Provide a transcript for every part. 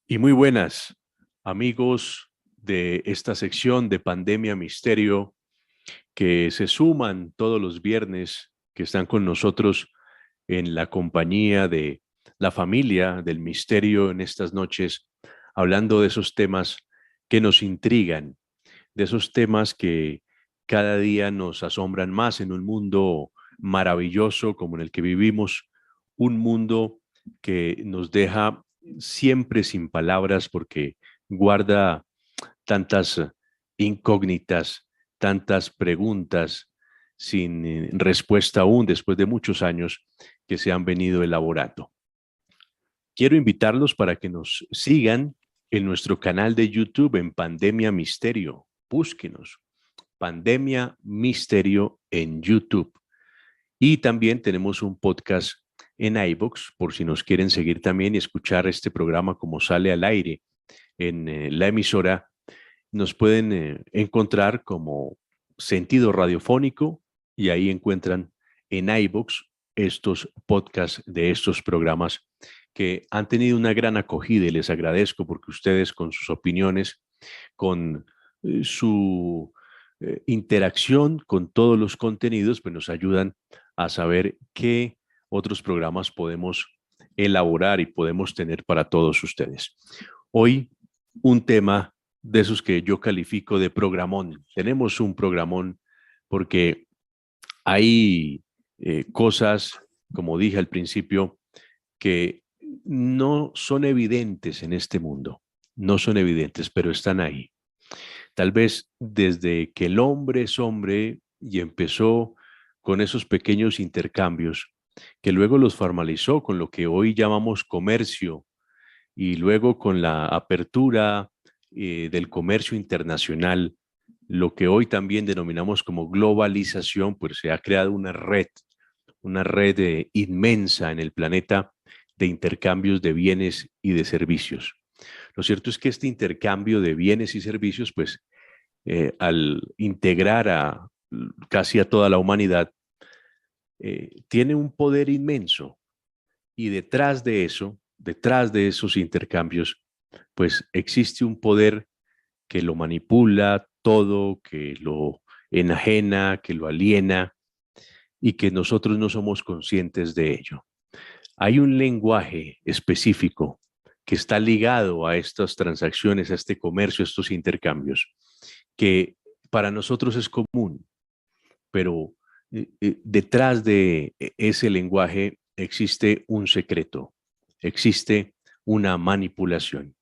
Y muy buenas, amigos de esta sección de Pandemia Misterio, que se suman todos los viernes, que están con nosotros en la compañía de la familia del misterio en estas noches, hablando de esos temas que nos intrigan, de esos temas que cada día nos asombran más en un mundo maravilloso como en el que vivimos, un mundo que nos deja siempre sin palabras porque guarda tantas incógnitas, tantas preguntas sin respuesta aún después de muchos años que se han venido elaborando. Quiero invitarlos para que nos sigan en nuestro canal de YouTube en Pandemia Misterio. Búsquenos, Pandemia Misterio en YouTube. Y también tenemos un podcast en iVoox, por si nos quieren seguir también y escuchar este programa como sale al aire en la emisora. Nos pueden encontrar como Sentido Radiofónico y ahí encuentran en iVoox estos podcasts de estos programas que han tenido una gran acogida y les agradezco porque ustedes con sus opiniones, con su interacción con todos los contenidos, pues nos ayudan a saber qué otros programas podemos elaborar y podemos tener para todos ustedes. Hoy un tema de esos que yo califico de programón. Tenemos un programón porque hay cosas, como dije al principio, que no son evidentes en este mundo, no son evidentes, pero están ahí. Tal vez desde que el hombre es hombre y empezó con esos pequeños intercambios, que luego los formalizó con lo que hoy llamamos comercio y luego con la apertura del comercio internacional, lo que hoy también denominamos como globalización, pues se ha creado una red inmensa en el planeta de intercambios de bienes y de servicios. Lo cierto es que este intercambio de bienes y servicios, pues al integrar a casi a toda la humanidad, tiene un poder inmenso y detrás de esos intercambios, pues existe un poder que lo manipula todo, que lo enajena, que lo aliena y que nosotros no somos conscientes de ello. Hay un lenguaje específico que está ligado a estas transacciones, a este comercio, a estos intercambios, que para nosotros es común, pero detrás de ese lenguaje existe un secreto, existe una manipulación.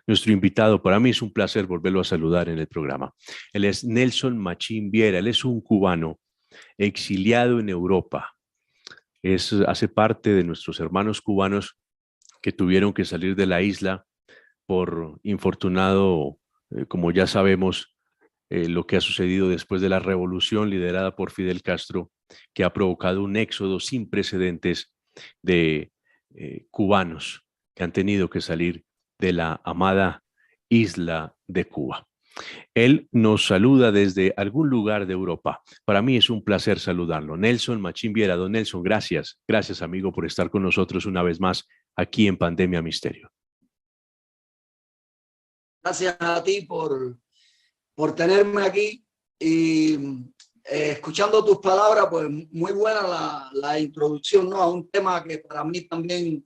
Nuestro invitado, para mí es un placer volverlo a saludar en el programa. Él es Nelson Machín Viera, él es un cubano exiliado en Europa. Hace parte de nuestros hermanos cubanos que tuvieron que salir de la isla por infortunado, como ya sabemos, lo que ha sucedido después de la revolución liderada por Fidel Castro, que ha provocado un éxodo sin precedentes de cubanos que han tenido que salir de la amada isla de Cuba. Él nos saluda desde algún lugar de Europa. Para mí es un placer saludarlo. Nelson Machín Viera. Don Nelson, gracias. Gracias, amigo, por estar con nosotros una vez más aquí en Pandemia Misterio. Gracias a ti por tenerme aquí y escuchando tus palabras, pues muy buena la introducción, ¿no? A un tema que para mí también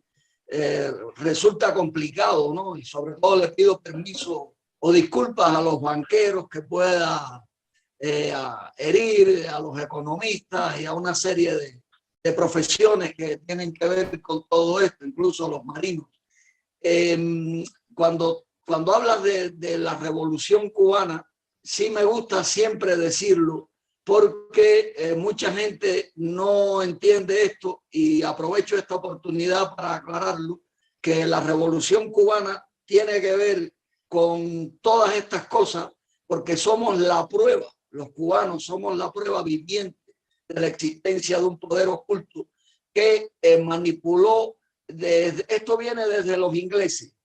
resulta complicado, ¿no? Y sobre todo le pido permiso o disculpas a los banqueros que pueda herir, a los economistas y a una serie de profesiones que tienen que ver con todo esto, incluso los marinos. Cuando hablas de la Revolución Cubana, sí me gusta siempre decirlo, porque mucha gente no entiende esto y aprovecho esta oportunidad para aclararlo, que la Revolución Cubana tiene que ver con todas estas cosas porque somos la prueba, los cubanos somos la prueba viviente de la existencia de un poder oculto que manipuló, esto viene desde los ingleses,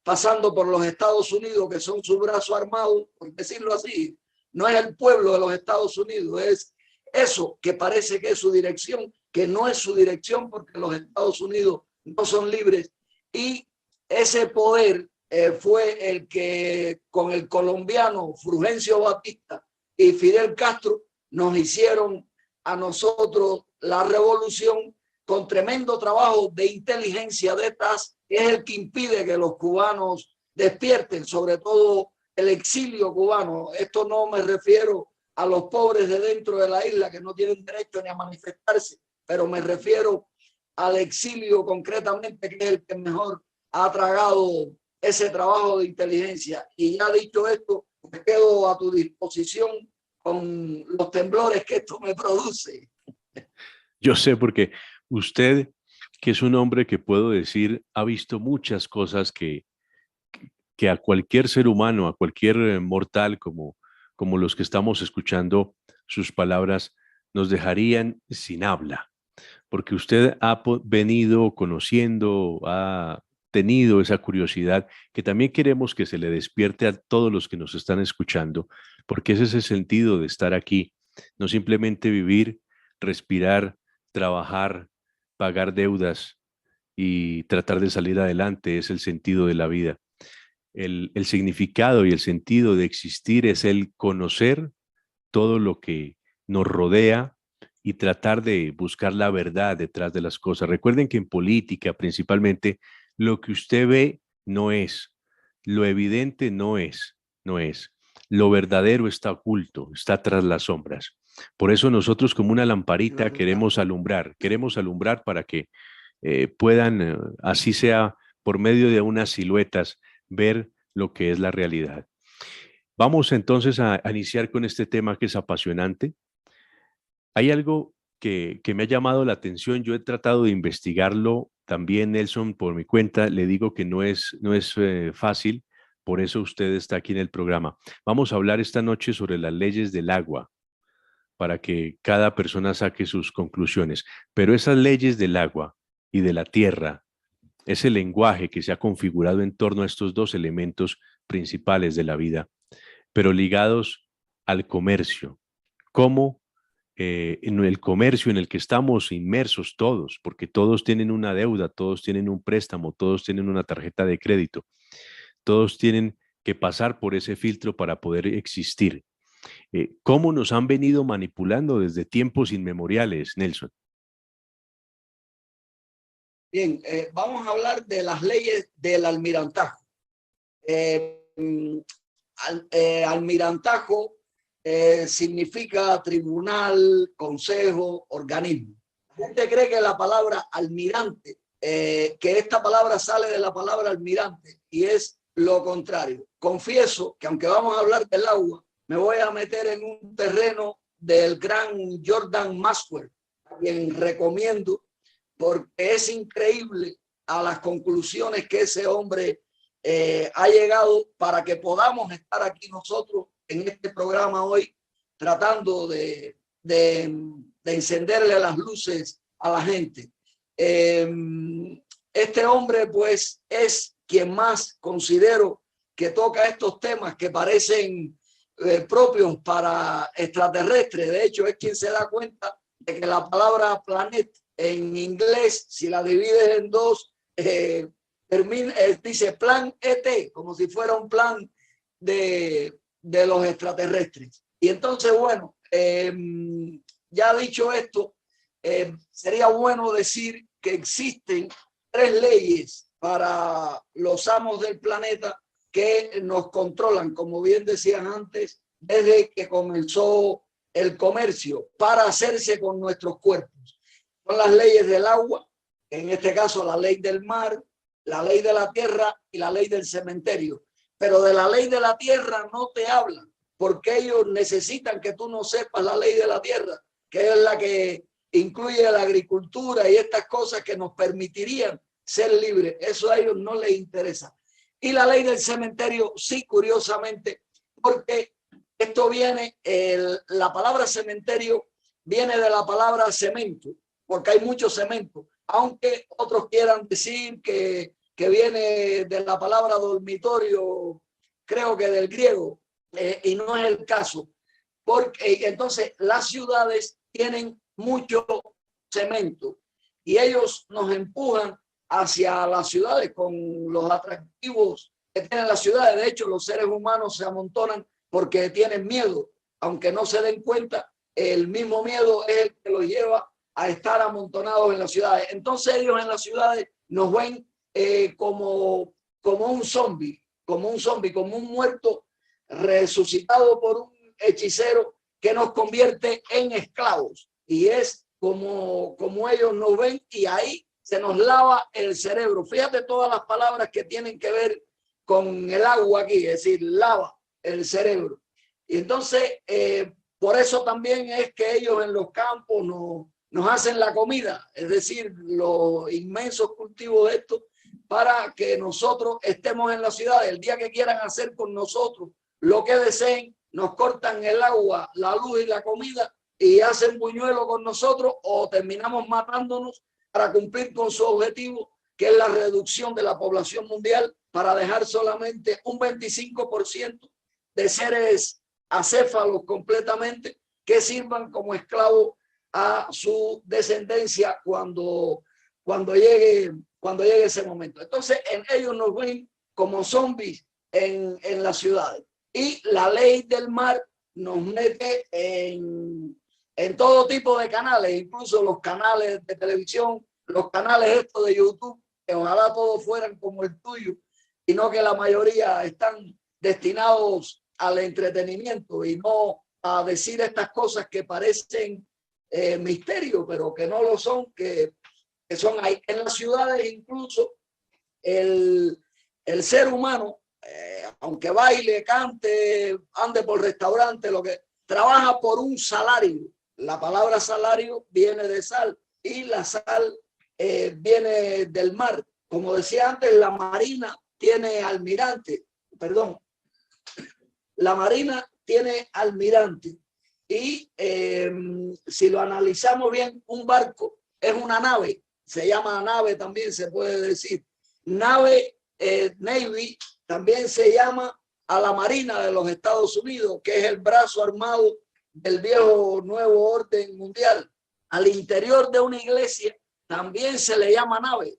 pasando por los Estados Unidos, que son su brazo armado, por decirlo así. No es el pueblo de los Estados Unidos, es eso que parece que es su dirección, que no es su dirección porque los Estados Unidos no son libres. Y ese poder fue el que con el colombiano Fulgencio Batista y Fidel Castro nos hicieron a nosotros la revolución con tremendo trabajo de inteligencia detrás, que es el que impide que los cubanos despierten, sobre todo el exilio cubano. Esto no me refiero a los pobres de dentro de la isla que no tienen derecho ni a manifestarse, pero me refiero al exilio concretamente, que es el que mejor ha tragado ese trabajo de inteligencia. Y ya dicho esto, me quedo a tu disposición con los temblores que esto me produce. Yo sé porque usted, que es un hombre que puedo decir, ha visto muchas cosas que a cualquier ser humano, a cualquier mortal como los que estamos escuchando sus palabras, nos dejarían sin habla, porque usted ha venido conociendo, ha tenido esa curiosidad que también queremos que se le despierte a todos los que nos están escuchando, porque ese es el sentido de estar aquí, no simplemente vivir, respirar, trabajar, pagar deudas y tratar de salir adelante, es el sentido de la vida. El significado y el sentido de existir es el conocer todo lo que nos rodea y tratar de buscar la verdad detrás de las cosas. Recuerden que en política principalmente lo que usted ve no es, lo evidente no es. Lo verdadero está oculto, está tras las sombras. Por eso nosotros como una lamparita queremos alumbrar para que puedan, así sea por medio de unas siluetas, ver lo que es la realidad. Vamos entonces a iniciar con este tema que es apasionante. Hay algo que me ha llamado la atención, yo he tratado de investigarlo también, Nelson, por mi cuenta, le digo que no es fácil, por eso usted está aquí en el programa. Vamos a hablar esta noche sobre las leyes del agua, para que cada persona saque sus conclusiones, pero esas leyes del agua y de la tierra, ese lenguaje que se ha configurado en torno a estos dos elementos principales de la vida, pero ligados al comercio. ¿Cómo en el comercio en el que estamos inmersos todos, porque todos tienen una deuda, todos tienen un préstamo, todos tienen una tarjeta de crédito, todos tienen que pasar por ese filtro para poder existir? ¿Cómo nos han venido manipulando desde tiempos inmemoriales, Nelson? Bien, vamos a hablar de las leyes del almirantajo. Almirantajo significa tribunal, consejo, organismo. La gente cree que la palabra almirante, que esta palabra sale de la palabra almirante, y es lo contrario. Confieso que aunque vamos a hablar del agua, me voy a meter en un terreno del gran Jordan Maxwell, a quien recomiendo, porque es increíble a las conclusiones que ese hombre ha llegado para que podamos estar aquí nosotros en este programa hoy tratando de encenderle las luces a la gente. Este hombre pues es quien más considero que toca estos temas que parecen propios para extraterrestres. De hecho, es quien se da cuenta de que la palabra planet en inglés, si la divides en dos, dice plan ET, como si fuera un plan de los extraterrestres. Y entonces, bueno, ya dicho esto, sería bueno decir que existen 3 leyes para los amos del planeta que nos controlan, como bien decían antes, desde que comenzó el comercio para hacerse con nuestros cuerpos. Son las leyes del agua, en este caso la ley del mar, la ley de la tierra y la ley del cementerio. Pero de la ley de la tierra no te hablan, porque ellos necesitan que tú no sepas la ley de la tierra, que es la que incluye la agricultura y estas cosas que nos permitirían ser libres. Eso a ellos no les interesa. Y la ley del cementerio, sí, curiosamente, porque esto viene, la palabra cementerio viene de la palabra cemento, porque hay mucho cemento, aunque otros quieran decir que viene de la palabra dormitorio, creo que del griego, y no es el caso, porque entonces las ciudades tienen mucho cemento y ellos nos empujan hacia las ciudades con los atractivos que tienen las ciudades. De hecho, los seres humanos se amontonan porque tienen miedo, aunque no se den cuenta, el mismo miedo es el que los lleva a estar amontonados en las ciudades. Entonces ellos en las ciudades nos ven como un zombie, como un muerto resucitado por un hechicero que nos convierte en esclavos. Y es como ellos nos ven, y ahí se nos lava el cerebro. Fíjate todas las palabras que tienen que ver con el agua aquí, es decir, lava el cerebro. Y entonces, por eso también es que ellos en los campos nos hacen la comida, es decir, los inmensos cultivos de esto, para que nosotros estemos en la ciudad. El día que quieran hacer con nosotros lo que deseen, nos cortan el agua, la luz y la comida y hacen buñuelo con nosotros, o terminamos matándonos para cumplir con su objetivo, que es la reducción de la población mundial, para dejar solamente un 25% de seres acéfalos completamente que sirvan como esclavos a su descendencia cuando llegue ese momento. Entonces, ellos nos ven como zombies en las ciudades. Y la ley del mar nos mete en todo tipo de canales, incluso los canales de televisión, los canales estos de YouTube, que ojalá todos fueran como el tuyo, y no que la mayoría están destinados al entretenimiento y no a decir estas cosas que parecen misterio, pero que no lo son, que son ahí. En las ciudades incluso el ser humano, aunque baile, cante, ande por restaurante, lo que trabaja por un salario. La palabra salario viene de sal, y la sal viene del mar. Como decía antes, la marina tiene almirante, perdón, la marina tiene almirante, y si lo analizamos bien, un barco es una nave, se llama nave, también se puede decir nave. Navy también se llama a la Marina de los Estados Unidos, que es el brazo armado del viejo nuevo orden mundial. Al interior de una iglesia también se le llama nave,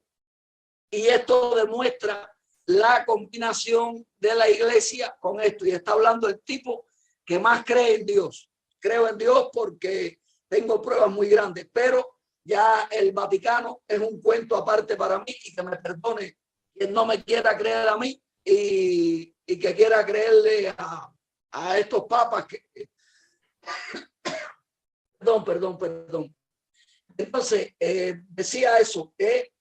y esto demuestra la combinación de la iglesia con esto. Y está hablando el tipo que más cree en Dios. Creo en Dios porque tengo pruebas muy grandes, pero ya el Vaticano es un cuento aparte para mí, y que me perdone quien no me quiera creer a mí y que quiera creerle a estos papas que... Perdón. Entonces, decía eso, que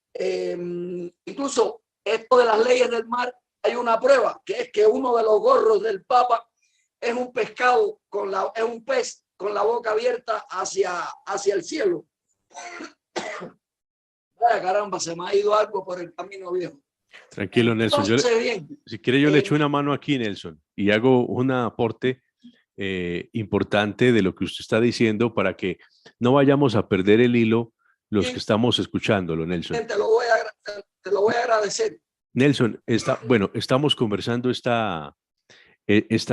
incluso esto de las leyes del mar, hay una prueba, que es que uno de los gorros del Papa es un pescado, es un pez con la boca abierta hacia el cielo. Ay, caramba, se me ha ido algo por el camino viejo. Tranquilo, Nelson. Entonces, si quiere, yo le echo una mano aquí, Nelson, y hago un aporte importante de lo que usted está diciendo, para que no vayamos a perder el hilo los que estamos escuchándolo, Nelson. Te lo voy a agradecer. Nelson, estamos conversando esta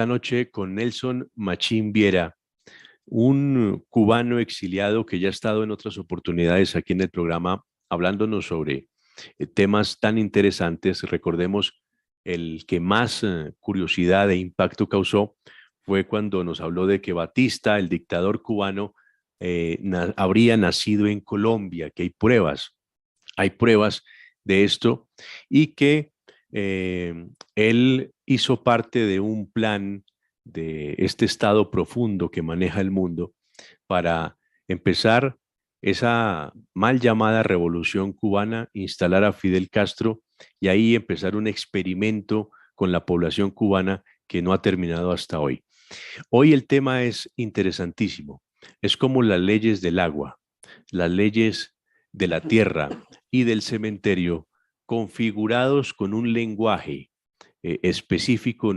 noche con Nelson Machín Viera, un cubano exiliado que ya ha estado en otras oportunidades aquí en el programa hablándonos sobre temas tan interesantes. Recordemos, el que más curiosidad e impacto causó fue cuando nos habló de que Batista, el dictador cubano, habría nacido en Colombia, que hay pruebas de esto, y que él hizo parte de un plan de este estado profundo que maneja el mundo para empezar esa mal llamada revolución cubana, instalar a Fidel Castro y ahí empezar un experimento con la población cubana que no ha terminado hasta hoy. Hoy el tema es interesantísimo. Es como las leyes del agua, las leyes de la tierra y del cementerio, configurados con un lenguaje específico, se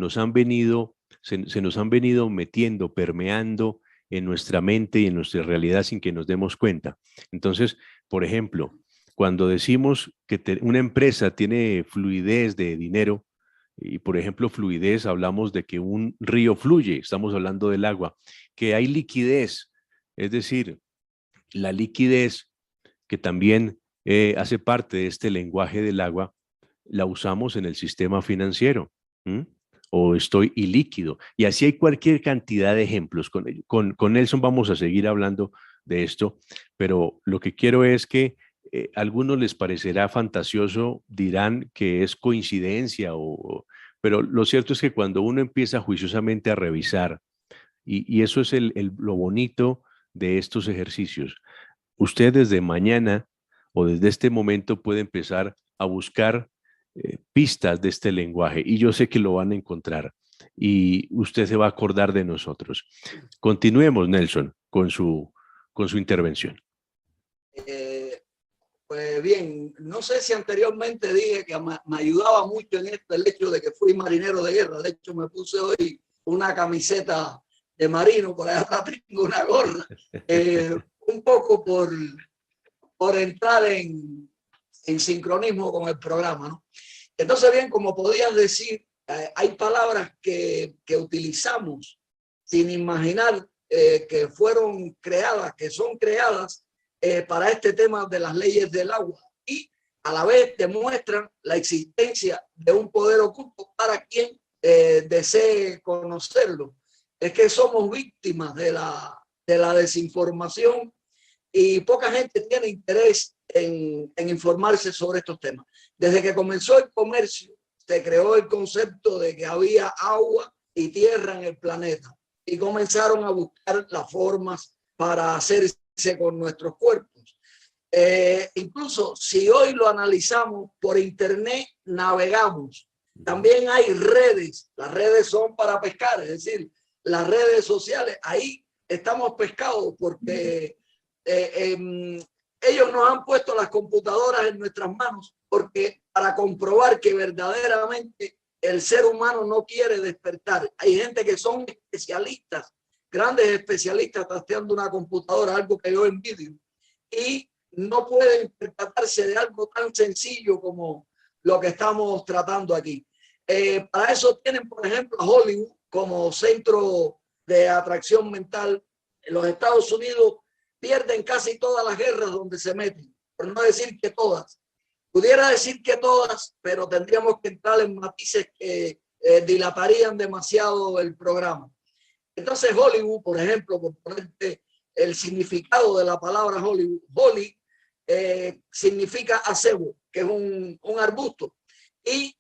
nos han venido metiendo, permeando en nuestra mente y en nuestra realidad sin que nos demos cuenta. Entonces, por ejemplo, cuando decimos que una empresa tiene fluidez de dinero, y por ejemplo fluidez, hablamos de que un río fluye, estamos hablando del agua, que hay liquidez, es decir, la liquidez que también hace parte de este lenguaje del agua, la usamos en el sistema financiero. ¿M? O estoy ilíquido. Y así hay cualquier cantidad de ejemplos. Con Nelson vamos a seguir hablando de esto, pero lo que quiero es que a algunos les parecerá fantasioso, dirán que es coincidencia, pero lo cierto es que cuando uno empieza juiciosamente a revisar, y eso es lo bonito de estos ejercicios, usted desde mañana o desde este momento puede empezar a buscar pistas de este lenguaje y yo sé que lo van a encontrar y usted se va a acordar de nosotros. Continuemos, Nelson, con su intervención. Pues bien, no sé si anteriormente dije que me ayudaba mucho en esto el hecho de que fui marinero de guerra. De hecho, me puse hoy una camiseta de marino, por allá tengo una gorra, un poco por entrar en sincronismo con el programa, ¿no? Entonces, bien, como podías decir, hay palabras que utilizamos sin imaginar que fueron creadas, que son creadas para este tema de las leyes del agua y a la vez demuestran la existencia de un poder oculto para quien desee conocerlo. Es que somos víctimas de la desinformación y poca gente tiene interés en informarse sobre estos temas. Desde que comenzó el comercio, se creó el concepto de que había agua y tierra en el planeta y comenzaron a buscar las formas para hacerse con nuestros cuerpos. Incluso si hoy lo analizamos por internet, navegamos. También hay redes. Las redes son para pescar, es decir, las redes sociales. Ahí estamos pescados porque ellos nos han puesto las computadoras en nuestras manos porque para comprobar que verdaderamente el ser humano no quiere despertar. Hay gente que son especialistas, grandes especialistas trasteando una computadora, algo que yo envidio, y no pueden percatarse de algo tan sencillo como lo que estamos tratando aquí. Para eso tienen, por ejemplo, a Hollywood como centro de atracción mental. En los Estados Unidos pierden casi todas las guerras donde se meten, por no decir que todas. Pudiera decir que todas, pero tendríamos que entrar en matices que dilatarían demasiado el programa. Entonces Hollywood, por ejemplo, por ponerte el significado de la palabra Hollywood, Holly significa acebo, que es un arbusto. Y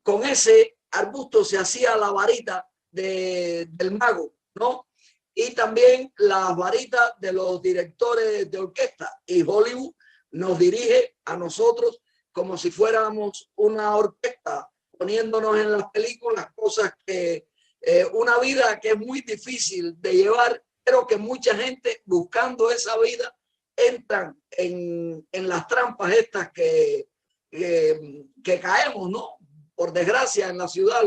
con ese arbusto se hacía la varita del mago, ¿no? Y también las varitas de los directores de orquesta. Y Hollywood nos dirige a nosotros como si fuéramos una orquesta, poniéndonos en las películas cosas que una vida que es muy difícil de llevar, pero que mucha gente buscando esa vida entran en las trampas estas que caemos, ¿no? Por desgracia en la ciudad,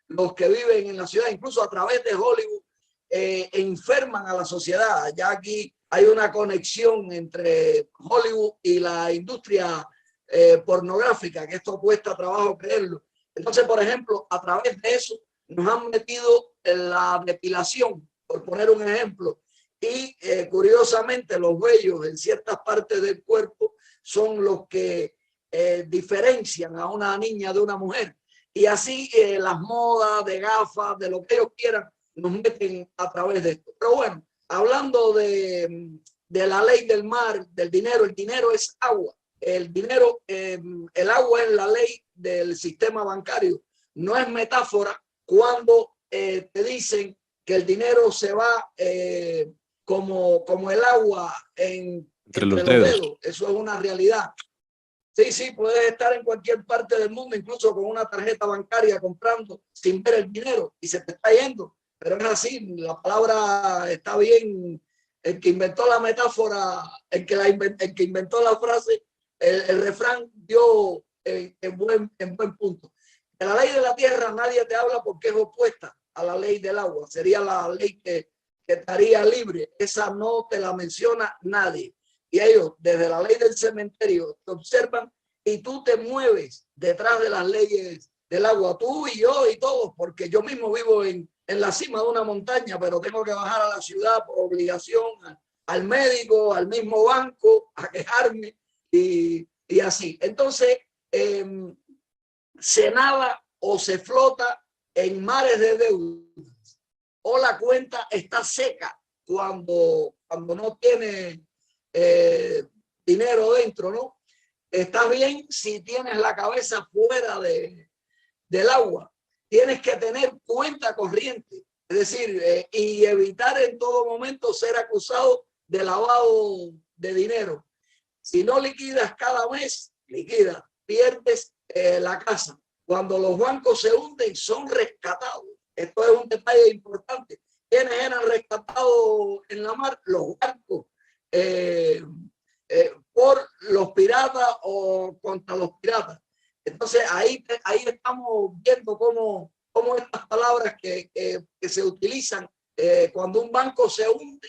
los que viven en la ciudad, incluso a través de Hollywood, enferman a la sociedad. Ya aquí hay una conexión entre Hollywood y la industria pornográfica, que esto cuesta trabajo creerlo. Entonces, por ejemplo, a través de eso nos han metido en la depilación, por poner un ejemplo, y curiosamente los vellos en ciertas partes del cuerpo son los que diferencian a una niña de una mujer. Y así las modas de gafas, de lo que ellos quieran, nos meten a través de esto. Pero bueno, hablando de la ley del mar, del dinero, el dinero es agua. El dinero, el agua es la ley del sistema bancario. No es metáfora cuando te dicen que el dinero se va como el agua entre los dedos. Eso es una realidad. Sí, sí, puedes estar en cualquier parte del mundo, incluso con una tarjeta bancaria comprando sin ver el dinero y se te está yendo. Pero es así, la palabra está bien. El que inventó la metáfora, el que inventó la frase, el refrán dio en buen punto. De la ley de la tierra nadie te habla porque es opuesta a la ley del agua. Sería la ley que estaría libre. Esa no te la menciona nadie. Y ellos, desde la ley del cementerio, te observan y tú te mueves detrás de las leyes del agua. Tú y yo y todos, porque yo mismo vivo en la cima de una montaña, pero tengo que bajar a la ciudad por obligación, al médico, al mismo banco, a quejarme. y así. Entonces, se nada o se flota en mares de deudas, o la cuenta está seca cuando no tiene dinero dentro, ¿no? Está bien si tienes la cabeza fuera del agua. Tienes que tener cuenta corriente, es decir, y evitar en todo momento ser acusado de lavado de dinero. Si no liquidas cada mes, pierdes la casa. Cuando los bancos se hunden, son rescatados. Esto es un detalle importante. ¿Quiénes eran rescatados en la mar? Los bancos. Por los piratas o contra los piratas. Entonces ahí estamos viendo cómo estas palabras que se utilizan cuando un banco se hunde,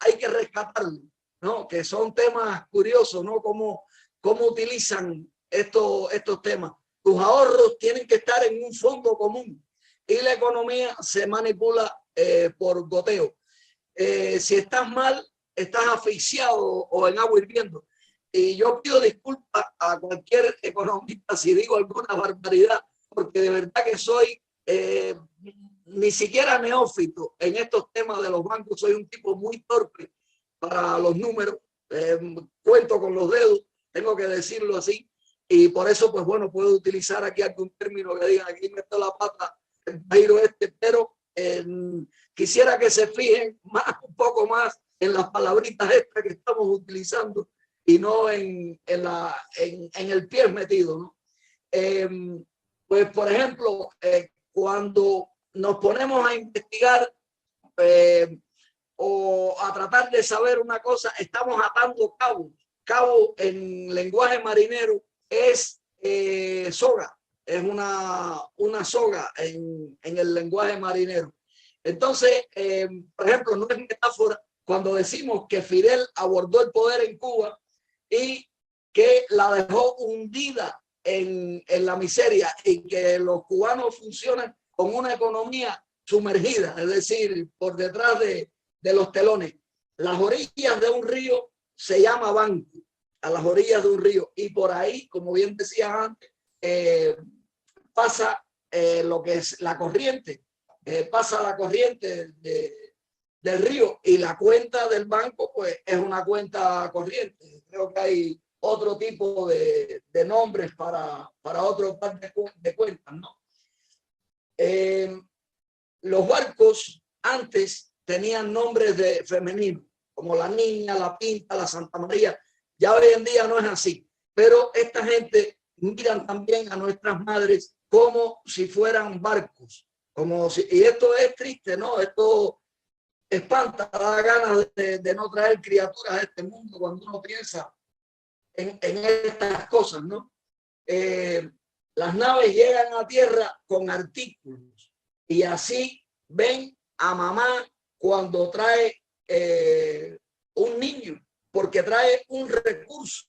hay que rescatarlo, ¿no? Que son temas curiosos, ¿no? Cómo utilizan estos temas. Tus ahorros tienen que estar en un fondo común y la economía se manipula por goteo. Si estás mal, estás asfixiado o en agua hirviendo. Y yo pido disculpas a cualquier economista si digo alguna barbaridad, porque de verdad que soy ni siquiera neófito en estos temas de los bancos. Soy un tipo muy torpe para los números. Cuento con los dedos, tengo que decirlo así. Y por eso, pues bueno, puedo utilizar aquí algún término que diga aquí meto la pata el giro pero quisiera que se fijen un poco más en las palabritas estas que estamos utilizando y no en el pie metido, ¿no? Pues, por ejemplo, cuando nos ponemos a investigar o a tratar de saber una cosa, estamos atando cabos. Cabo en lenguaje marinero es soga, es una soga en el lenguaje marinero. Entonces, por ejemplo, no es metáfora cuando decimos que Fidel abordó el poder en Cuba y que la dejó hundida en la miseria y que los cubanos funcionan con una economía sumergida, es decir, por detrás de los telones. Las orillas de un río se llama banco, a las orillas de un río, y por ahí, como bien decía antes, pasa lo que es la corriente, pasa la corriente del río, y la cuenta del banco pues es una cuenta corriente. Creo que hay otro tipo de nombres para otro par de cuentas, ¿no? Los barcos antes tenían nombres de femenino, como la Niña, la Pinta, la Santa María. Ya hoy en día no es así, pero esta gente miran también a nuestras madres como si fueran barcos, y esto es triste, ¿no? Esto espanta, da ganas de no traer criaturas a este mundo cuando uno piensa en estas cosas, ¿no? Las naves llegan a tierra con artículos y así ven a mamá cuando trae un niño, porque trae un recurso.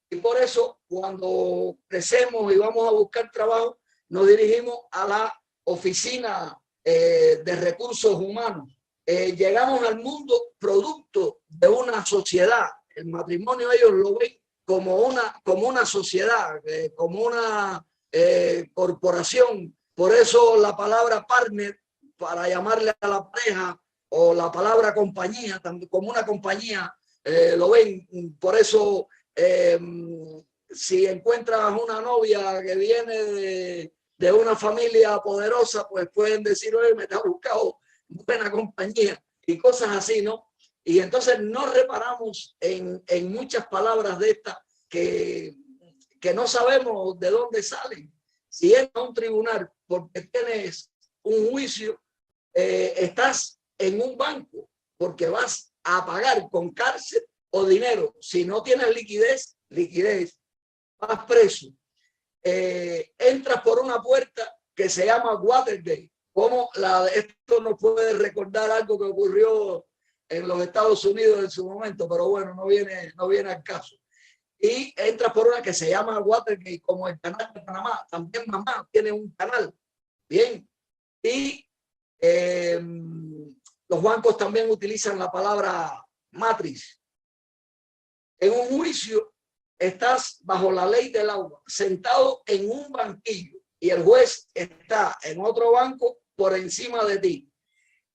Y por eso cuando crecemos y vamos a buscar trabajo, nos dirigimos a la oficina de recursos humanos. Llegamos al mundo producto de una sociedad. El matrimonio ellos lo ven como una sociedad, como una corporación. Por eso la palabra partner, para llamarle a la pareja, o la palabra compañía, como una compañía, lo ven. Por eso, si encuentras una novia que viene de una familia poderosa, pues pueden decir, oye, me te ha buscado buena compañía y cosas así, ¿no? Y entonces no reparamos en muchas palabras de estas que no sabemos de dónde salen. Si entras a un tribunal porque tienes un juicio, estás en un banco porque vas a pagar con cárcel o dinero. Si no tienes liquidez, vas preso. Entras por una puerta que se llama Watergate. Esto nos puede recordar algo que ocurrió en los Estados Unidos en su momento, pero bueno, no viene al caso. Y entras por una que se llama Watergate, como el canal de Panamá. También mamá tiene un canal. Bien. Y los bancos también utilizan la palabra matriz. En un juicio estás bajo la ley del agua, sentado en un banquillo y el juez está en otro banco por encima de ti.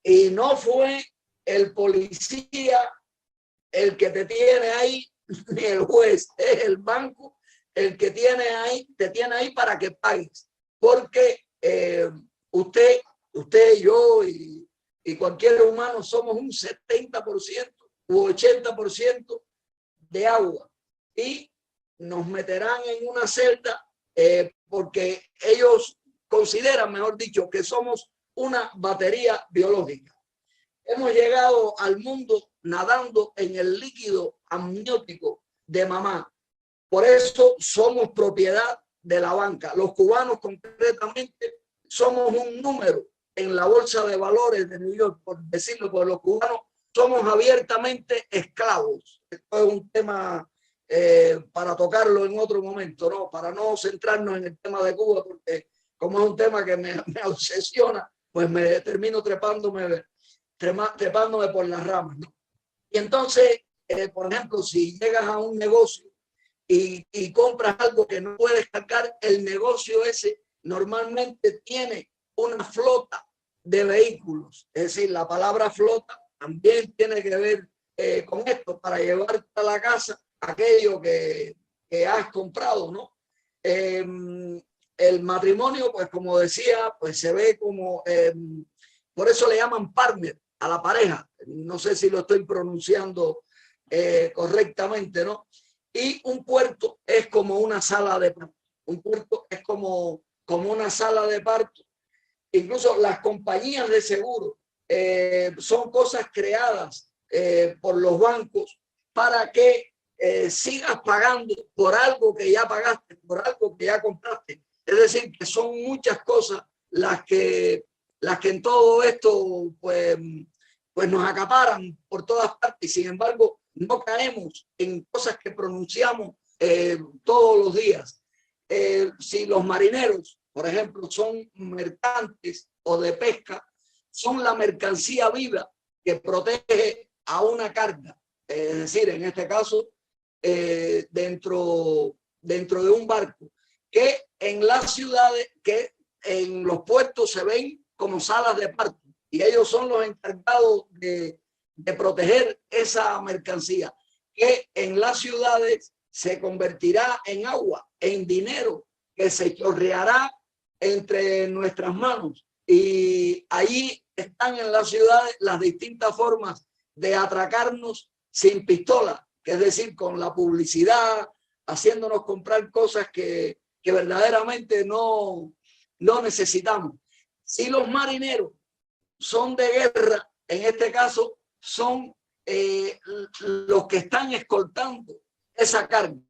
Y no fue el policía el que te tiene ahí, ni el juez, es el banco el que te tiene ahí para que pagues. Porque usted, yo y cualquier humano somos un 70% u 80% de agua y nos meterán en una celda porque ellos consideran, mejor dicho, que somos una batería biológica. Hemos llegado al mundo nadando en el líquido amniótico de mamá. Por eso somos propiedad de la banca. Los cubanos concretamente somos un número en la bolsa de valores de New York, por decirlo, porque los cubanos somos abiertamente esclavos. Esto es un tema para tocarlo en otro momento, ¿no? Para no centrarnos en el tema de Cuba, porque como es un tema que me obsesiona, pues me termino trepándome por las ramas, ¿no? Y entonces, por ejemplo, si llegas a un negocio y compras algo que no puedes cargar, el negocio ese normalmente tiene una flota de vehículos. Es decir, la palabra flota también tiene que ver con esto, para llevarte a la casa aquello que has comprado, ¿no? El matrimonio, pues como decía, pues se ve como, por eso le llaman partner a la pareja. No sé si lo estoy pronunciando correctamente, ¿no? Y un puerto es como una sala de parto. Un puerto es como una sala de parto. Incluso las compañías de seguro son cosas creadas por los bancos para que sigas pagando por algo que ya pagaste, por algo que ya compraste. Es decir, que son muchas cosas las que en todo esto pues nos acaparan por todas partes. Sin embargo, no caemos en cosas que pronunciamos todos los días. Si los marineros, por ejemplo, son mercantes o de pesca, son la mercancía viva que protege a una carga. Es decir, en este caso, dentro de un barco, que en las ciudades, que en los puertos se ven como salas de parto. Y ellos son los encargados de proteger esa mercancía, que en las ciudades se convertirá en agua, en dinero, que se chorreará entre nuestras manos. Y allí están en las ciudades las distintas formas de atracarnos sin pistola, que es decir, con la publicidad, haciéndonos comprar cosas que verdaderamente no necesitamos. Si los marineros son de guerra, en este caso son los que están escoltando esa carga.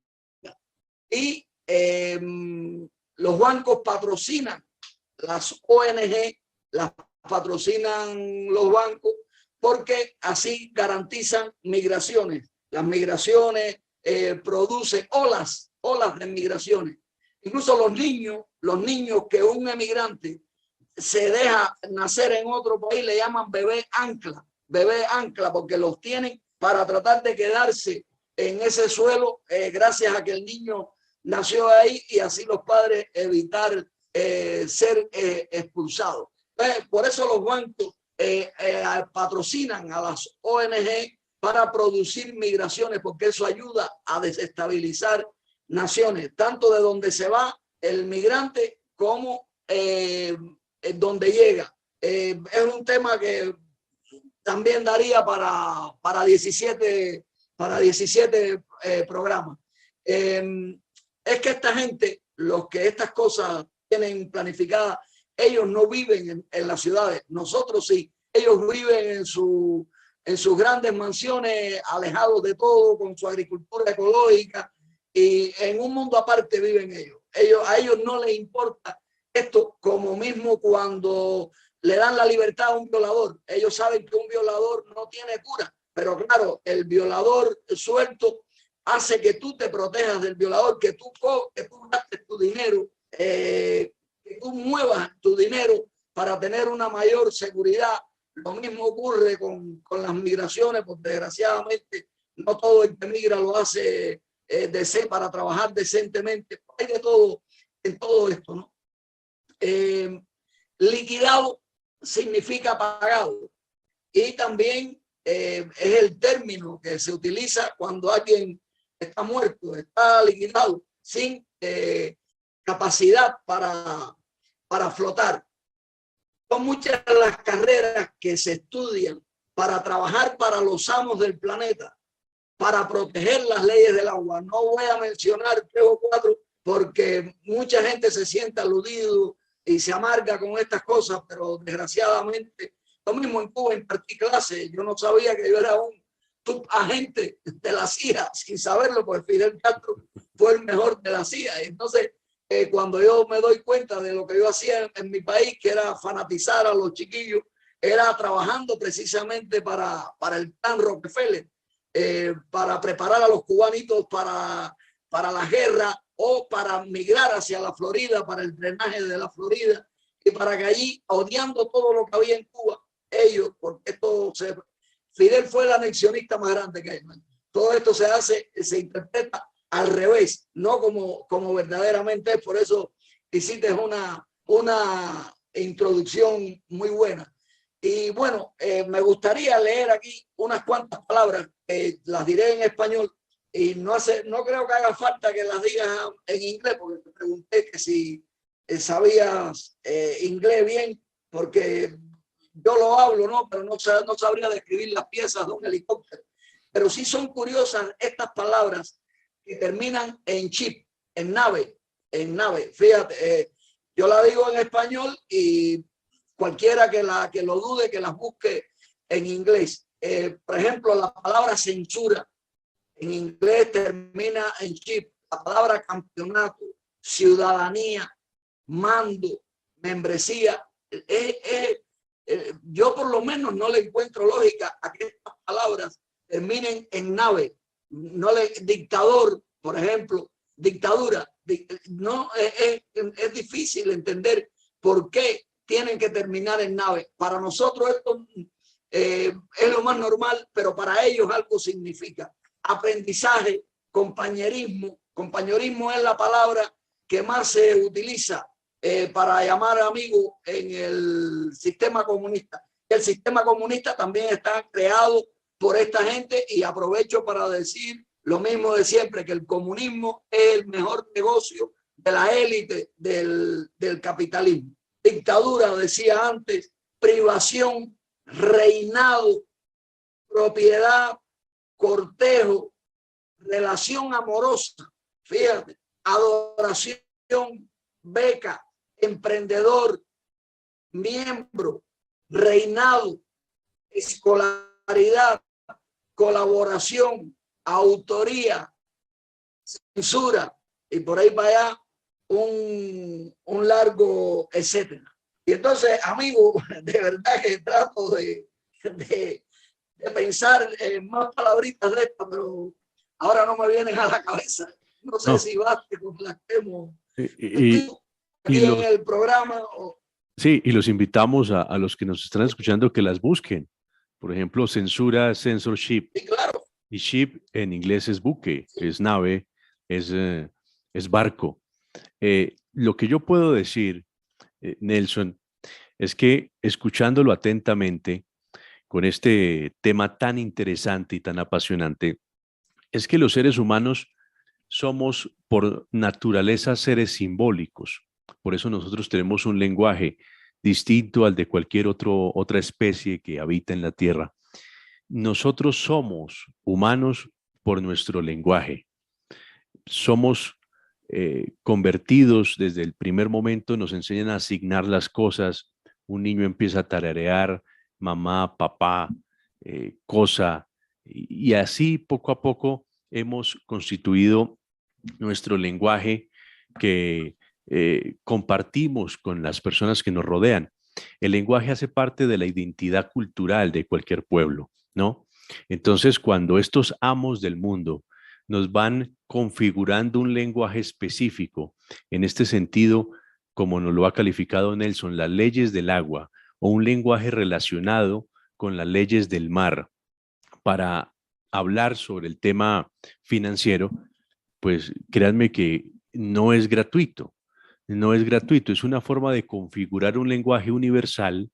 Y los bancos patrocinan las ONG, las patrocinan los bancos, porque así garantizan migraciones. Las migraciones producen olas de migraciones. Incluso los niños que un emigrante se deja nacer en otro país, le llaman bebé ancla, porque los tienen para tratar de quedarse en ese suelo, gracias a que el niño nació ahí, y así los padres evitar ser expulsados. Por eso los bancos patrocinan a las ONG para producir migraciones, porque eso ayuda a desestabilizar naciones, tanto de donde se va el migrante como donde llega. Es un tema que también daría para 17 programas. Es que esta gente, los que estas cosas tienen planificadas, ellos no viven en las ciudades. Nosotros sí. Ellos viven en sus grandes mansiones, alejados de todo, con su agricultura ecológica, y en un mundo aparte viven ellos. A ellos no les importa esto, como mismo cuando le dan la libertad a un violador. Ellos saben que un violador no tiene cura, pero claro, el violador suelto hace que tú te protejas del violador, que tú gastes tu dinero, que tú muevas tu dinero para tener una mayor seguridad. Lo mismo ocurre con las migraciones, porque desgraciadamente no todo el que migra lo hace para trabajar decentemente. Hay de todo en todo esto, ¿no? Liquidado significa pagado, y también es el término que se utiliza cuando alguien está muerto, está liquidado, sin capacidad para flotar. Son muchas las carreras que se estudian para trabajar para los amos del planeta, para proteger las leyes del agua. No voy a mencionar 3 o 4 porque mucha gente se siente aludido y se amarga con estas cosas, pero desgraciadamente, lo mismo en Cuba, impartí clase. Yo no sabía que yo era un agente de la CIA sin saberlo, porque Fidel Castro fue el mejor de la CIA. Entonces, cuando yo me doy cuenta de lo que yo hacía en mi país, que era fanatizar a los chiquillos, era trabajando precisamente para el plan Rockefeller, para preparar a los cubanitos para la guerra, o para migrar hacia la Florida, para el drenaje de la Florida, y para que allí, odiando todo lo que había en Cuba, ellos, porque Fidel fue el anexionista más grande que hay, ¿no? Todo esto se interpreta al revés, no como verdaderamente es. Por eso hiciste una introducción muy buena. Y bueno, me gustaría leer aquí unas cuantas palabras, las diré en español, y no creo que haga falta que las digas en inglés, porque te pregunté que si sabías inglés bien, porque yo lo hablo, ¿no? Pero no sabría describir las piezas de un helicóptero. Pero sí son curiosas estas palabras que terminan en ship, en nave. Fíjate, yo la digo en español y cualquiera que lo dude, que las busque en inglés. Por ejemplo, la palabra censura en inglés termina en chip. La palabra campeonato, ciudadanía, mando, membresía. Yo por lo menos no le encuentro lógica a que estas palabras terminen en nave. Dictador, por ejemplo, dictadura. No, es difícil entender por qué tienen que terminar en nave. Para nosotros esto es lo más normal, pero para ellos algo significa. Aprendizaje, compañerismo. Compañerismo es la palabra que más se utiliza para llamar amigo en el sistema comunista. El sistema comunista también está creado por esta gente, y aprovecho para decir lo mismo de siempre, que el comunismo es el mejor negocio de la élite del capitalismo. Dictadura, decía antes, privación, reinado, propiedad, cortejo, relación amorosa, fíjate, adoración, beca, emprendedor, miembro, reinado, escolaridad, colaboración, autoría, censura, y por ahí va allá un largo etcétera. Y entonces, amigo, de verdad que trato de pensar en más palabritas de estas, pero ahora no me vienen a la cabeza. No sé si baste con las que hemos metido aquí en el programa. Sí, y los invitamos a los que nos están escuchando que las busquen. Por ejemplo, censura, censorship. Sí, claro. Y ship en inglés es buque, sí, es nave, es barco. Lo que yo puedo decir, Nelson, es que escuchándolo atentamente con este tema tan interesante y tan apasionante, es que los seres humanos somos por naturaleza seres simbólicos. Por eso nosotros tenemos un lenguaje distinto al de cualquier otra especie que habita en la Tierra. Nosotros somos humanos por nuestro lenguaje. Somos convertidos desde el primer momento, nos enseñan a asignar las cosas. Un niño empieza a tararear mamá, papá, cosa, y así poco a poco hemos constituido nuestro lenguaje que compartimos con las personas que nos rodean. El lenguaje hace parte de la identidad cultural de cualquier pueblo, ¿no? Entonces, cuando estos amos del mundo nos van configurando un lenguaje específico, en este sentido, como nos lo ha calificado Nelson, las leyes del agua, o un lenguaje relacionado con las leyes del mar, para hablar sobre el tema financiero, pues créanme que no es gratuito. No es gratuito, es una forma de configurar un lenguaje universal,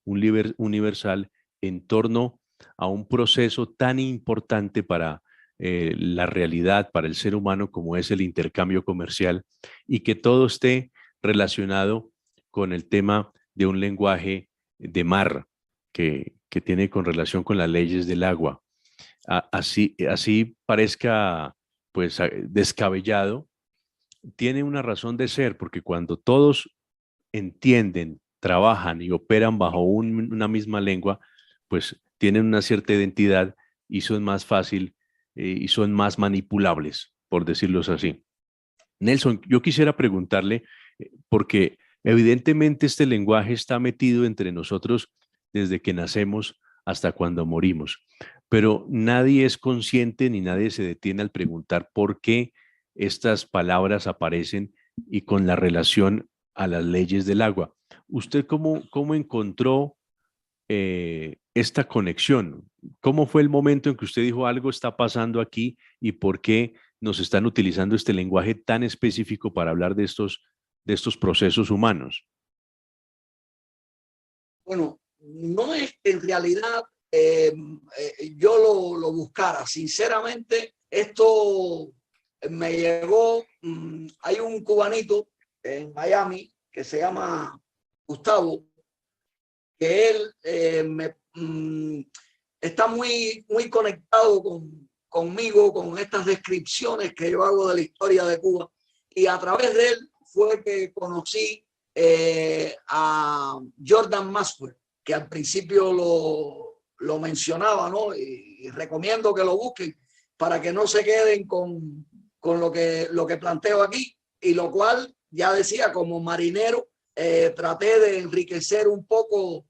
universal en torno a un proceso tan importante para la realidad, para el ser humano, como es el intercambio comercial, y que todo esté relacionado con el tema de un lenguaje de mar que tiene con relación con las leyes del agua. Así parezca pues descabellado, tiene una razón de ser, porque cuando todos entienden, trabajan y operan bajo una misma lengua, pues tienen una cierta identidad y son más fácil y son más manipulables, por decirlo así. Nelson, yo quisiera preguntarle, porque evidentemente este lenguaje está metido entre nosotros desde que nacemos hasta cuando morimos, pero nadie es consciente ni nadie se detiene al preguntar por qué estas palabras aparecen y con la relación a las leyes del agua. ¿Usted cómo encontró esta conexión? ¿Cómo fue el momento en que usted dijo algo está pasando aquí y por qué nos están utilizando este lenguaje tan específico para hablar de estos procesos humanos? Bueno, no es que en realidad yo lo buscara. Sinceramente, esto me llegó. Hay un cubanito en Miami que se llama Gustavo, que él está muy conectado conmigo, con estas descripciones que yo hago de la historia de Cuba. Y a través de él fue que conocí a Jordan Maxwell, que al principio lo mencionaba, ¿no? Y recomiendo que lo busquen para que no se queden con lo que planteo aquí, y lo cual ya decía, como marinero, traté de enriquecer un poco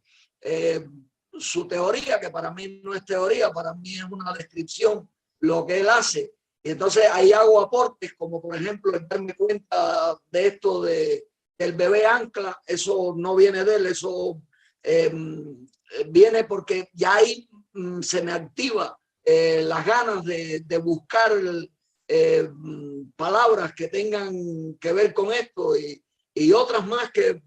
su teoría, que para mí no es teoría, para mí es una descripción lo que él hace. Y entonces ahí hago aportes, como por ejemplo el darme cuenta de esto del bebé ancla. Eso no viene de él, eso viene porque ya ahí se me activa las ganas de buscar palabras que tengan que ver con esto, y otras más que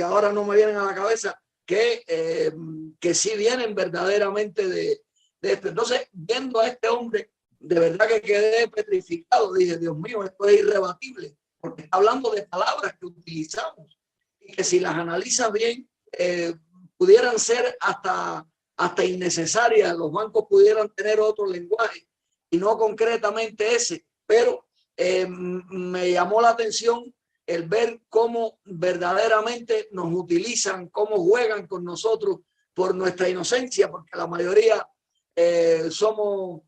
ahora no me vienen a la cabeza, que sí vienen verdaderamente de esto. Entonces, viendo a este hombre, de verdad que quedé petrificado. Dije, Dios mío, esto es irrebatible, porque está hablando de palabras que utilizamos y que si las analizas bien, pudieran ser hasta innecesarias. Los bancos pudieran tener otro lenguaje y no concretamente ese, pero me llamó la atención el ver cómo verdaderamente nos utilizan, cómo juegan con nosotros por nuestra inocencia, porque la mayoría somos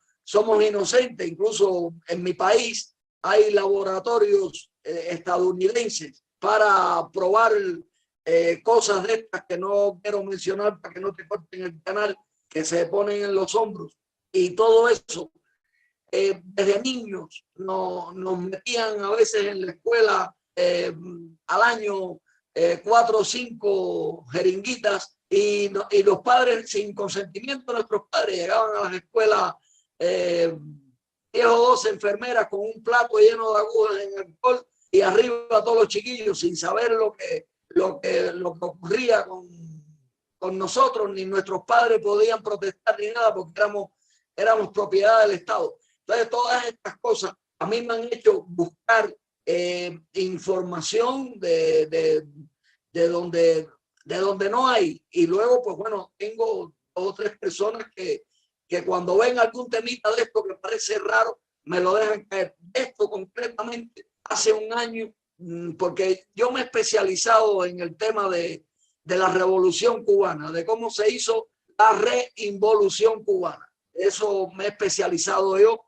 inocentes. Incluso en mi país hay laboratorios estadounidenses para probar cosas de estas que no quiero mencionar para que no te corten el canal, que se ponen en los hombros, y todo eso. Desde niños nos metían a veces en la escuela al año 4 o 5 jeringuitas, y los padres, sin consentimiento de nuestros padres, llegaban a las escuelas 10 o 12 enfermeras con un plato lleno de agujas en alcohol, y arriba a todos los chiquillos, sin saber lo que ocurría con nosotros. Ni nuestros padres podían protestar ni nada, porque éramos propiedad del Estado. Entonces, todas estas cosas a mí me han hecho buscar información de donde no hay. Y luego, pues bueno, tengo 2 o 3 personas que cuando ven algún temita de esto que parece raro, me lo dejan caer. Esto concretamente, hace un año, porque yo me he especializado en el tema de la Revolución Cubana, de cómo se hizo la reinvolución cubana. Eso me he especializado yo.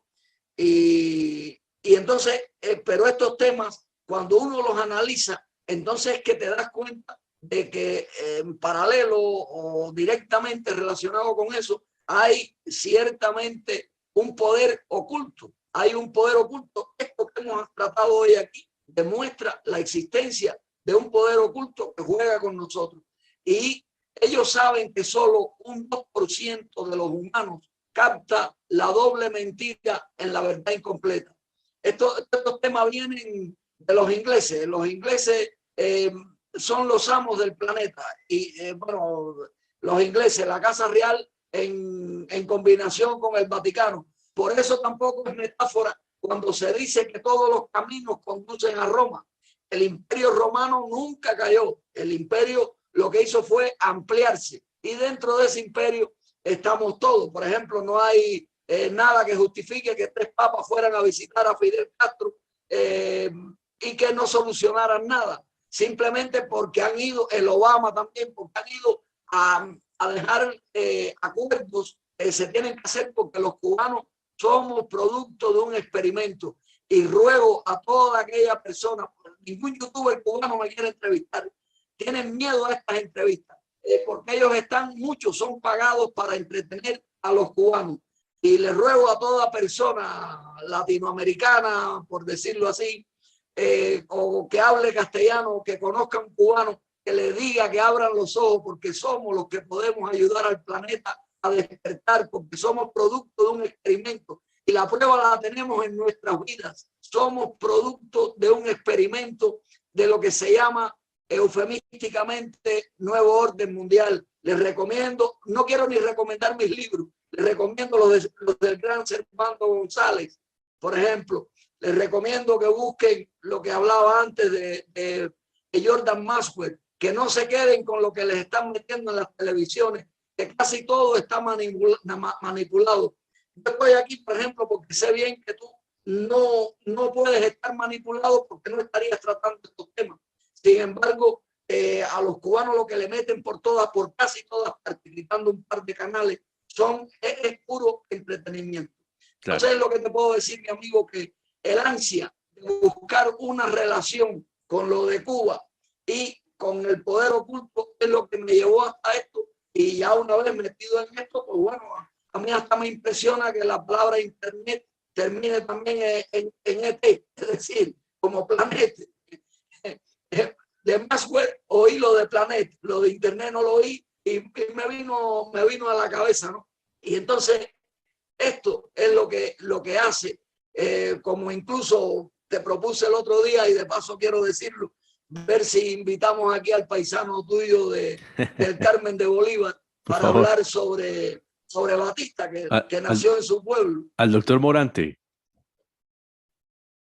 Y entonces, pero estos temas, cuando uno los analiza, entonces es que te das cuenta de que en paralelo o directamente relacionado con eso, hay ciertamente un poder oculto. Hay un poder oculto. Esto que hemos tratado hoy aquí demuestra la existencia de un poder oculto que juega con nosotros. Y ellos saben que solo un 2% de los humanos capta la doble mentira en la verdad incompleta. Estos temas vienen de los ingleses. Los ingleses son los amos del planeta y bueno, los ingleses, la Casa Real en combinación con el Vaticano. Por eso tampoco es metáfora cuando se dice que todos los caminos conducen a Roma. El Imperio Romano nunca cayó. El imperio lo que hizo fue ampliarse y dentro de ese imperio estamos todos. Por ejemplo, no hay nada que justifique que 3 papas fueran a visitar a Fidel Castro y que no solucionaran nada, simplemente porque han ido, el Obama también, porque han ido a dejar acuerdos que se tienen que hacer porque los cubanos somos producto de un experimento. Y ruego a toda aquella persona, ningún youtuber cubano me quiere entrevistar, tienen miedo a estas entrevistas, porque ellos muchos son pagados para entretener a los cubanos. Y les ruego a toda persona latinoamericana, por decirlo así, o que hable castellano, que conozca un cubano, que le diga que abran los ojos, porque somos los que podemos ayudar al planeta a despertar, porque somos producto de un experimento. Y la prueba la tenemos en nuestras vidas. Somos producto de un experimento de lo que se llama eufemísticamente nuevo orden mundial. Les recomiendo, no quiero ni recomendar mis libros, les recomiendo los del gran Servando González, por ejemplo. Les recomiendo que busquen lo que hablaba antes de Jordan Maxwell, que no se queden con lo que les están metiendo en las televisiones, que casi todo está manipulado. Yo estoy aquí, por ejemplo, porque sé bien que tú no puedes estar manipulado porque no estarías tratando estos temas. Sin embargo, a los cubanos lo que le meten por casi todas partes, quitando un par de canales, es puro entretenimiento. Claro. Entonces, lo que te puedo decir, mi amigo, que el ansia de buscar una relación con lo de Cuba y con el poder oculto es lo que me llevó hasta esto. Y ya una vez metido en esto, pues bueno, a mí hasta me impresiona que la palabra internet termine también en ET, es decir, como planeta. De Maxwell oí lo de planeta, lo de internet no lo oí y me vino a la cabeza, ¿no? Y entonces esto es lo que hace, como incluso te propuse el otro día y de paso quiero decirlo, ver si invitamos aquí al paisano tuyo del Carmen de Bolívar para hablar sobre Batista, que nació en su pueblo. Al doctor Morante.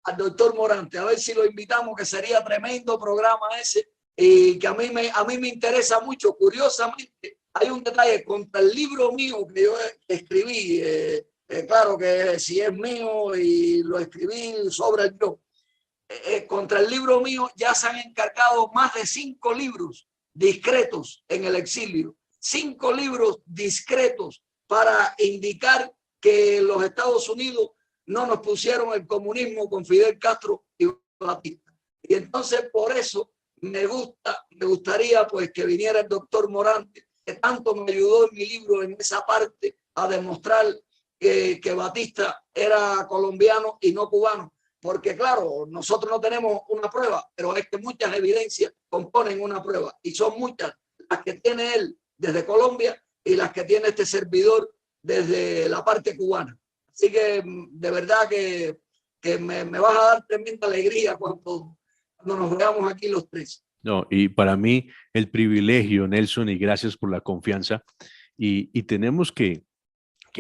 Al doctor Morante, a ver si lo invitamos, que sería tremendo programa ese, y que a mí me interesa mucho. Curiosamente, hay un detalle contra el libro mío que yo escribí, claro que si es mío y lo escribí sobre yo, contra el libro mío ya se han encargado más de 5 libros discretos en el exilio, 5 libros discretos para indicar que los Estados Unidos no nos pusieron el comunismo con Fidel Castro y Batista. Y entonces por eso me gustaría pues que viniera el doctor Morante, que tanto me ayudó en mi libro en esa parte a demostrar que Batista era colombiano y no cubano. Porque claro, nosotros no tenemos una prueba, pero es que muchas evidencias componen una prueba y son muchas las que tiene él desde Colombia y las que tiene este servidor desde la parte cubana. Así que de verdad que me vas a dar tremenda alegría cuando nos veamos aquí los 3. No, y para mí el privilegio, Nelson, y gracias por la confianza. Y tenemos que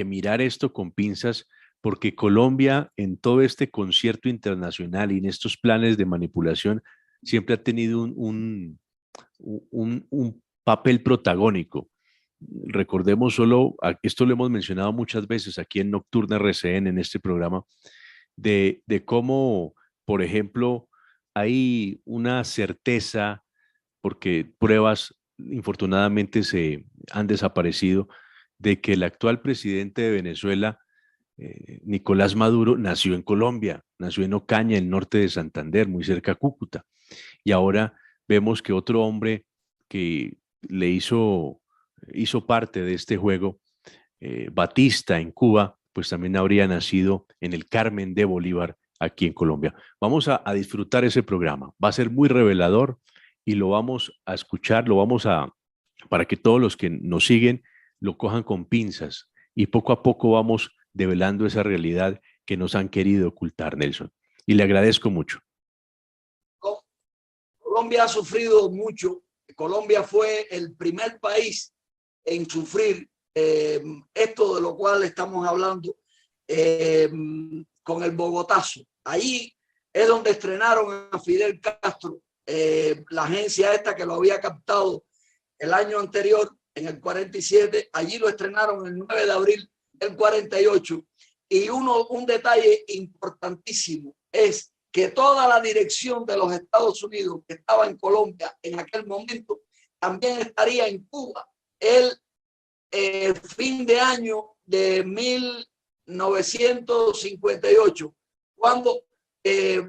mirar esto con pinzas, porque Colombia en todo este concierto internacional y en estos planes de manipulación siempre ha tenido un papel protagónico. Recordemos solo, esto lo hemos mencionado muchas veces aquí en Nocturna RCN, en este programa, de cómo, por ejemplo, hay una certeza, porque pruebas infortunadamente se han desaparecido, de que el actual presidente de Venezuela, Nicolás Maduro, nació en Colombia, nació en Ocaña, el norte de Santander, muy cerca a Cúcuta. Y ahora vemos que otro hombre que le hizo parte de este juego, Batista en Cuba, pues también habría nacido en el Carmen de Bolívar, aquí en Colombia. Vamos a disfrutar ese programa. Va a ser muy revelador y lo vamos a escuchar, para que todos los que nos siguen lo cojan con pinzas y poco a poco vamos develando esa realidad que nos han querido ocultar, Nelson. Y le agradezco mucho. Colombia ha sufrido mucho. Colombia fue el primer país en sufrir esto de lo cual estamos hablando con el Bogotazo. Ahí es donde estrenaron a Fidel Castro, la agencia esta que lo había captado el año anterior, en el 47. Allí lo estrenaron el 9 de abril del 48. Y un detalle importantísimo es que toda la dirección de los Estados Unidos que estaba en Colombia en aquel momento también estaría en Cuba el fin de año de 1958, cuando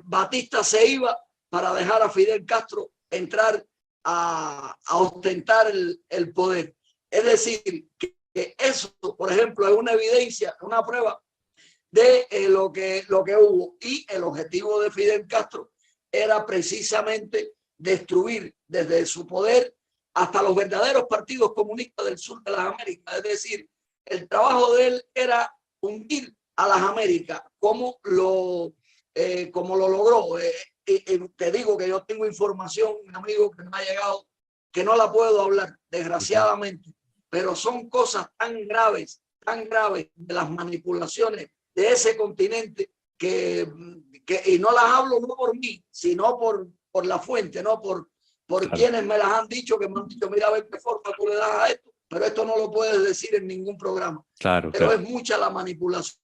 Batista se iba para dejar a Fidel Castro entrar a ostentar el poder. Es decir, que eso, por ejemplo, es una evidencia, una prueba de lo que hubo. Y el objetivo de Fidel Castro era precisamente destruir desde su poder hasta los verdaderos partidos comunistas del sur de las Américas. Es decir, el trabajo de él era hundir a las Américas, como lo logró. Te digo que yo tengo información, un amigo que me ha llegado, que no la puedo hablar, desgraciadamente, pero son cosas tan graves de las manipulaciones de ese continente y no las hablo no por mí, sino por la fuente, no por claro, quienes me las han dicho, que me han dicho, mira a ver qué forma tú le das a esto, pero esto no lo puedes decir en ningún programa. Claro, pero claro. Es mucha la manipulación.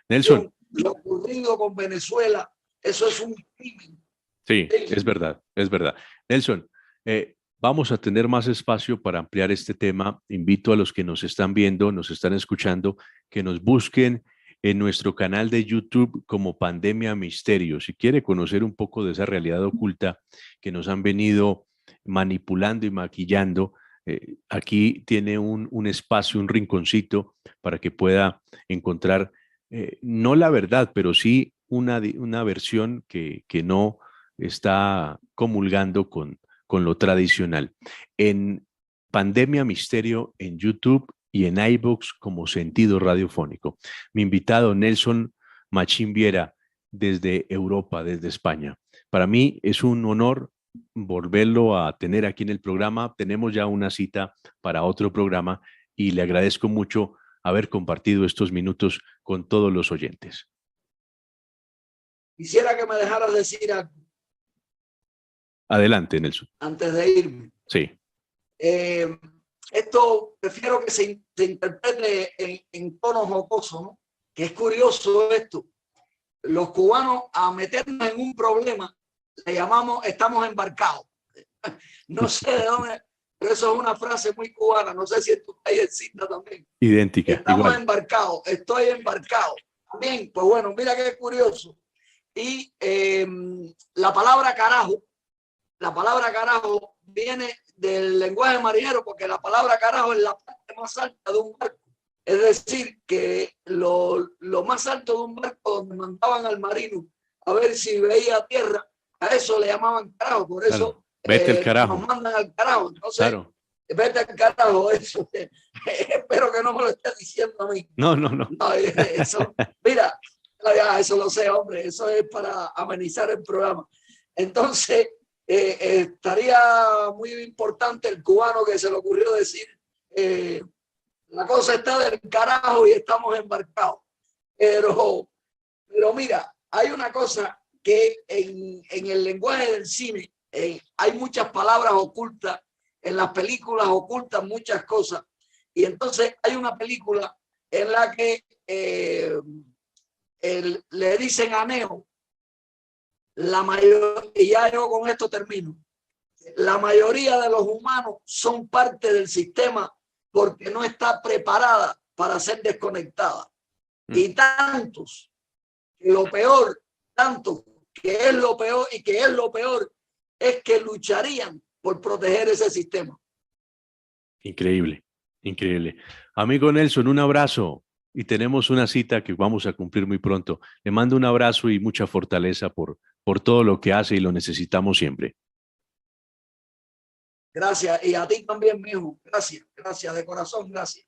Nelson. Lo ocurrido con Venezuela, eso es un crimen. Sí, es verdad, es verdad. Nelson, vamos a tener más espacio para ampliar este tema. Invito a los que nos están viendo, nos están escuchando, que nos busquen en nuestro canal de YouTube como Pandemia Misterio. Si quiere conocer un poco de esa realidad oculta que nos han venido manipulando y maquillando, aquí tiene un espacio, un rinconcito para que pueda encontrar no la verdad, pero sí una versión que no está comulgando con lo tradicional. En Pandemia Misterio en YouTube y en iVoox como Sentido Radiofónico. Mi invitado Nelson Machín Viera desde Europa, desde España. Para mí es un honor volverlo a tener aquí en el programa. Tenemos ya una cita para otro programa y le agradezco mucho haber compartido estos minutos con todos los oyentes. Quisiera que me dejaras decir algo. Adelante, Nelson. Antes de irme. Sí. Esto prefiero que se interprete en tono jocoso, ¿no? Que es curioso esto. Los cubanos, a meternos en un problema, le llamamos estamos embarcados. No sé de dónde, pero eso es una frase muy cubana. No sé si en tu país existe también. Idéntica. Estamos igual. embarcados, estoy embarcado. Bien, pues bueno, mira qué curioso. Y la palabra carajo viene del lenguaje marinero, porque la palabra carajo es la parte más alta de un barco. Es decir, que lo más alto de un barco donde mandaban al marino a ver si veía tierra, a eso le llamaban carajo. Por eso claro. Vete al carajo. nos mandan al carajo. Entonces, claro. Vete al carajo, eso. Espero que no me lo estés diciendo a mí. No. Eso, mira, eso lo sé, hombre. Eso es para amenizar el programa. Entonces, estaría muy importante el cubano que se le ocurrió decir la cosa está del carajo y estamos embarcados. Pero mira, hay una cosa que en el lenguaje del cine hay muchas palabras ocultas, en las películas ocultan muchas cosas. Y entonces hay una película en la que le dicen a Neo, y ya yo con esto termino, la mayoría de los humanos son parte del sistema porque no está preparada para ser desconectada. Y tantos, tanto que es lo peor y que es lo peor, es que lucharían por proteger ese sistema. Increíble, increíble. Amigo Nelson, un abrazo y tenemos una cita que vamos a cumplir muy pronto. Le mando un abrazo y mucha fortaleza por todo lo que hace y lo necesitamos siempre. Gracias. Y a ti también, mijo. Gracias de corazón, gracias.